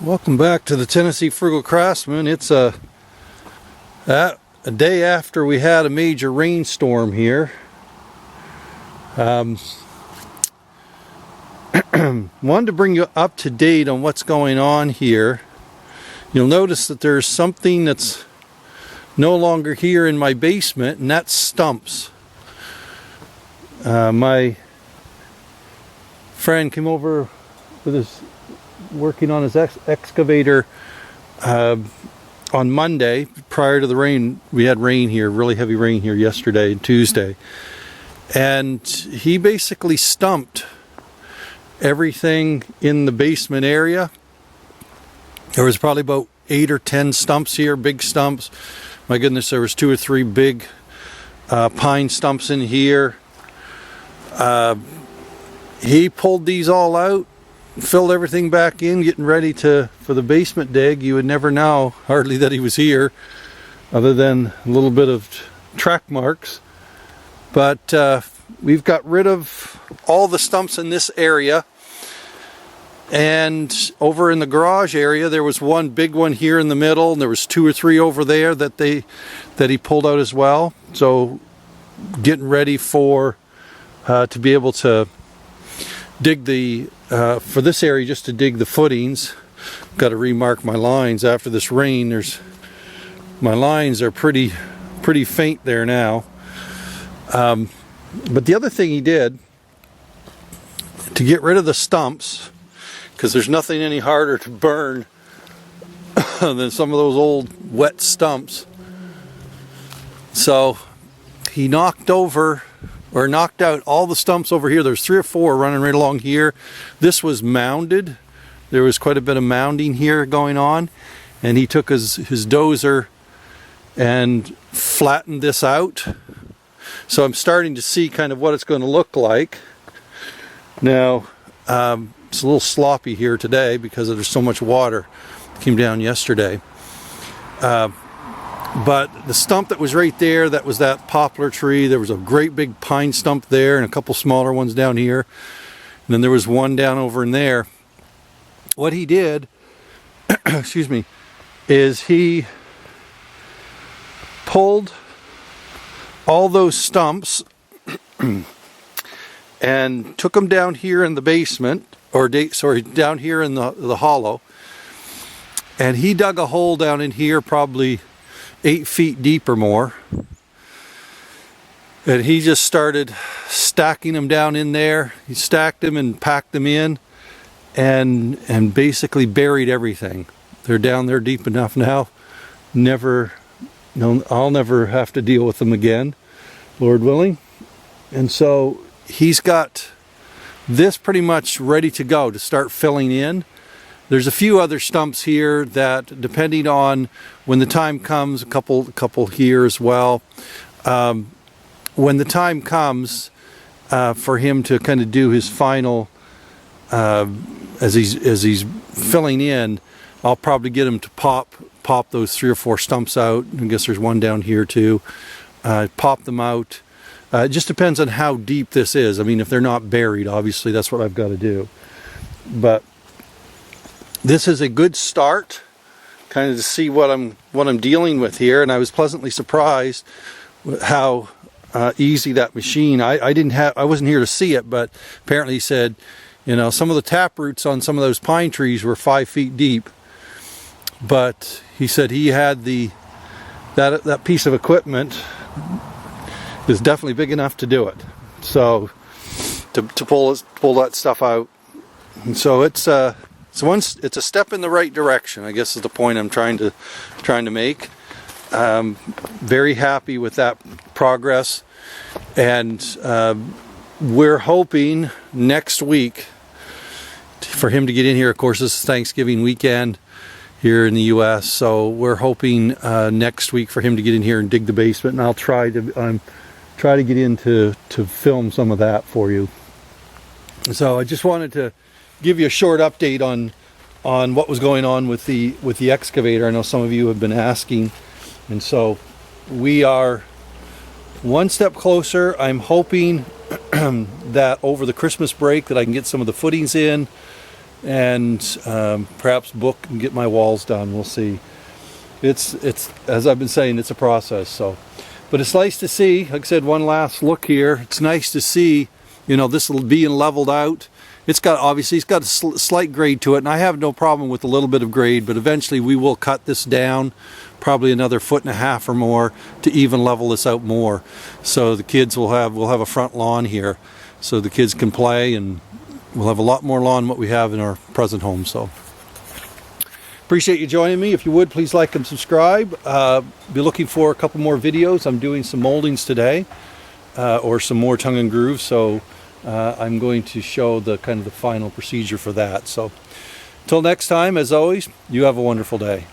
Welcome back to the Tennessee Frugal Craftsman. It's a day after we had a major rainstorm here. Wanted to bring you up to date on what's going on here. You'll notice that there's something that's no longer here in my basement, and that's stumps. My friend came over with his working on his excavator on Monday prior to the rain. We had rain here, really heavy rain here yesterday and Tuesday, and he basically stumped everything in the basement area. There was probably about 8 or 10 stumps here, big stumps. My goodness, there was 2 or 3 big pine stumps in here. He pulled these all out, filled everything back in, getting ready for the basement dig. You would never know hardly that he was here, other than a little bit of track marks. But we've got rid of all the stumps in this area. And over in the garage area, there was one big one here in the middle, and there was 2 or 3 over there that he pulled out as well. So getting ready to be able to dig for this area, just to dig the footings. Got to remark my lines after this rain. My lines are pretty faint there now. But the other thing he did to get rid of the stumps, because there's nothing any harder to burn than some of those old wet stumps. So he knocked out all the stumps over here. There's 3 or 4 running right along here. This was mounded. There was quite a bit of mounding here going on, and he took his dozer and flattened this out. So I'm starting to see kind of what it's going to look like. Now, it's a little sloppy here today because there's so much water that came down yesterday. But the stump that was right there, that was that poplar tree. There was a great big pine stump there and a couple smaller ones down here. And then there was one down over in there. What he did, excuse me, is he pulled all those stumps and took them down here in the basement, down here in the hollow. And he dug a hole down in here, probably 8 feet deep or more, and he just started stacking them down in there. He stacked them and packed them in, and basically buried everything. They're down there deep enough now. I'll never have to deal with them again, Lord willing. And so he's got this pretty much ready to go to start filling in. There's a few other stumps here that, depending on when the time comes, a couple here as well. When the time comes for him to kind of do his final, as he's filling in, I'll probably get him to pop those 3 or 4 stumps out. I guess there's one down here too. Pop them out. It just depends on how deep this is. I mean, if they're not buried, obviously that's what I've got to do. But this is a good start, kind of to see what I'm dealing with here, and I was pleasantly surprised with how easy that machine. I wasn't here to see it, but apparently he said, some of the tap roots on some of those pine trees were 5 feet deep. But he said he had that piece of equipment is definitely big enough to do it. So to pull that stuff out, and so it's a step in the right direction, I guess, is the point I'm trying to make. Very happy with that progress, and we're hoping next week for him to get in here. Of course, this is Thanksgiving weekend here in the U.S., so we're hoping next week for him to get in here and dig the basement, and I'll try to get in to film some of that for you. So I just wanted to give you a short update on what was going on with the excavator. I know some of you have been asking, and so we are one step closer. I'm hoping that over the Christmas break that I can get some of the footings in and perhaps book and get my walls done. We'll see. It's as I've been saying, it's a process. So, but it's nice to see. Like I said, one last look here. It's nice to see, you know, this being leveled out. It's got, obviously it's got a slight grade to it, and I have no problem with a little bit of grade, but eventually we will cut this down probably another 1.5 feet or more to even level this out more, so the kids we'll have a front lawn here, so the kids can play, and we'll have a lot more lawn than what we have in our present home. So appreciate you joining me. If you would, please like and subscribe. Be looking for a couple more videos. I'm doing some moldings today, or some more tongue and groove, so I'm going to show the final procedure for that. So until next time, as always, you have a wonderful day.